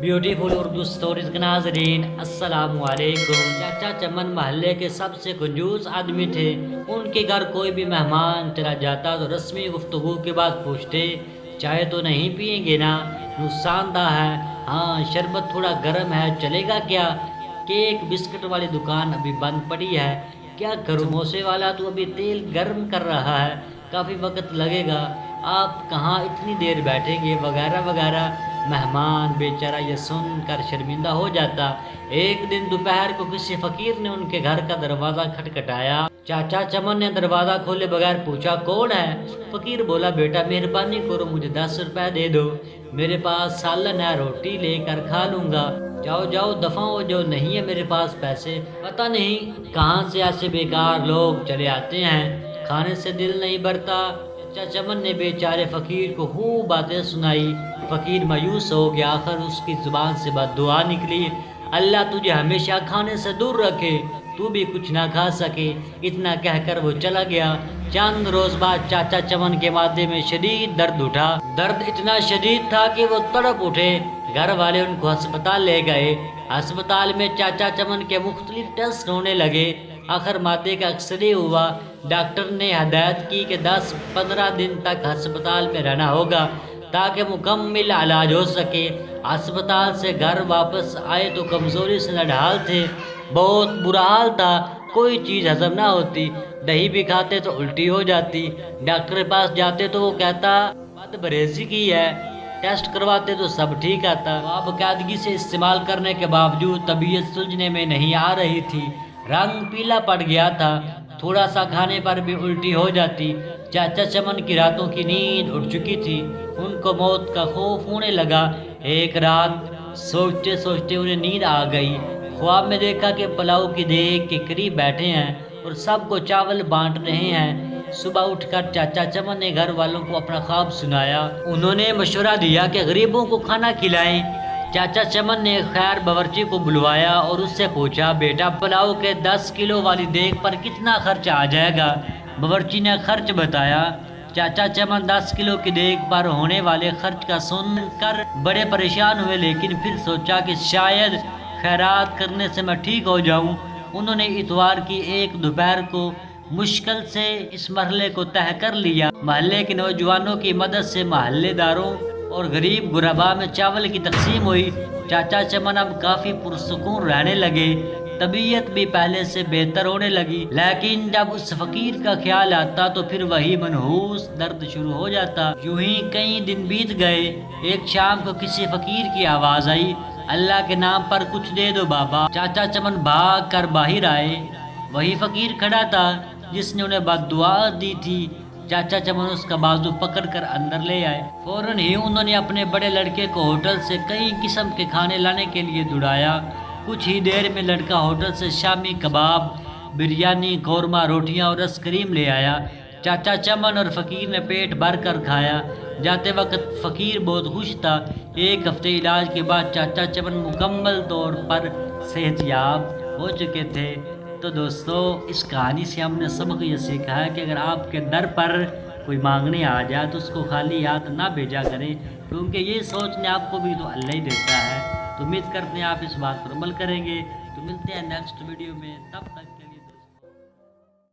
Beautiful Urdu stories के नाज़रीन अस्सलाम वालेकुम। चाचा चमन महल्ले के सबसे कंजूस आदमी थे। उनके घर कोई भी मेहमान चला जाता तो रस्मी गुफ्तगू के बाद पूछते, चाय तो नहीं पिएंगे ना, नुकसानदा है। हाँ, शरबत थोड़ा गर्म है, चलेगा क्या? केक बिस्किट वाली दुकान अभी बंद पड़ी है, क्या करूँ? समोसे वाला तो अभी तेल गर्म कर रहा है, काफ़ी वक्त लगेगा, आप कहाँ इतनी देर बैठेंगे, वगैरह वगैरह। मेहमान बेचारा ये सुन कर शर्मिंदा हो जाता। एक दिन दोपहर को किसी फकीर ने उनके घर का दरवाज़ा खटखटाया। चाचा चमन ने दरवाज़ा खोले बगैर पूछा, कौन है? फकीर बोला, बेटा मेहरबानी करो, मुझे 10 रुपए दे दो, मेरे पास सालन है, रोटी लेकर खा लूँगा। जाओ जाओ दफ़ा हो जाओ, नहीं है मेरे पास पैसे। पता नहीं कहाँ से ऐसे बेकार लोग चले आते हैं, खाने से दिल नहीं भरता। चाचा चमन ने बेचारे फ़कीर को खूब बातें सुनाई। फ़कीर मायूस हो गया। आखिर उसकी ज़ुबान से बद्दुआ निकली, अल्लाह तुझे हमेशा खाने से दूर रखे, तू भी कुछ ना खा सके। इतना कहकर वो चला गया। चंद रोज़ बाद चाचा चमन के माथे में शदीद दर्द उठा। दर्द इतना शदीद था कि वो तड़प उठे। घर वाले उनको अस्पताल ले गए। अस्पताल में चाचा चमन के मुख्तलिफ टेस्ट होने लगे। आखिर माथे का एक्सरे हुआ। डॉक्टर ने हदायत की कि 10-15 दिन तक अस्पताल में रहना होगा ताकि मुकम्मल इलाज हो सके। अस्पताल से घर वापस आए तो कमज़ोरी से नढाल थे, बहुत बुरा हाल था, कोई चीज़ हजम ना होती, दही भी खाते तो उल्टी हो जाती। डॉक्टर के पास जाते तो वो कहता बदपरहेज़ी की है, टेस्ट करवाते तो सब ठीक आता। बाकायदगी से इस्तेमाल करने के बावजूद तबीयत सुलझने में नहीं आ रही थी, रंग पीला पड़ गया था, थोड़ा सा खाने पर भी उल्टी हो जाती। चाचा चमन की रातों की नींद उड़ चुकी थी, उनको मौत का खौफ होने लगा। एक रात सोचते सोचते उन्हें नींद आ गई। ख्वाब में देखा कि पुलाव की देग के करीब बैठे हैं और सबको चावल बांट रहे हैं। सुबह उठकर चाचा चमन ने घर वालों को अपना ख्वाब सुनाया। उन्होंने मशवरा दिया कि गरीबों को खाना खिलाएं। चाचा चमन ने खैर बावर्ची को बुलवाया और उससे पूछा, बेटा पुलाव के 10 किलो वाली देग पर कितना खर्च आ जाएगा? बावर्ची ने खर्च बताया। चाचा चमन 10 किलो की देग पर होने वाले खर्च का सुनकर बड़े परेशान हुए, लेकिन फिर सोचा कि शायद खैरात करने से मैं ठीक हो जाऊं। उन्होंने इतवार की एक दोपहर को मुश्किल से इस मरहले को तय कर लिया। महल्ले के नौजवानों की मदद से महल्लेदारों और गरीब गुरबा में चावल की तकसीम हुई। चाचा चमन अब काफ़ी पुरसुकून रहने लगे, तबीयत भी पहले से बेहतर होने लगी। लेकिन जब उस फकीर का ख्याल आता तो फिर वही मनहूस दर्द शुरू हो जाता। यूं ही कई दिन बीत गए। एक शाम को किसी फकीर की आवाज़ आई, अल्लाह के नाम पर कुछ दे दो बाबा। चाचा चमन भाग कर बाहर आए। वही फकीर खड़ा था जिसने उन्हें बद्दुआ दी थी। चाचा चमन उसका बाजू पकड़कर अंदर ले आए। फौरन ही उन्होंने अपने बड़े लड़के को होटल से कई किस्म के खाने लाने के लिए दुड़ाया। कुछ ही देर में लड़का होटल से शामी कबाब, बिरयानी, कौरमा, रोटियां और रसकरीम ले आया। चाचा चमन और फ़कीर ने पेट भर कर खाया। जाते वक्त फ़कीर बहुत खुश था। एक हफ्ते इलाज के बाद चाचा चमन मुकम्मल तौर पर सेहतयाब हो चुके थे। तो दोस्तों, इस कहानी से हमने सबक ये सीखा है कि अगर आपके दर पर कोई मांगने आ जाए तो उसको खाली हाथ ना भेजा करें, क्योंकि ये सोचने आपको भी तो अल्लाह ही देता है। तो उम्मीद करते हैं आप इस बात पर अमल करेंगे। तो मिलते हैं नेक्स्ट वीडियो में, तब तक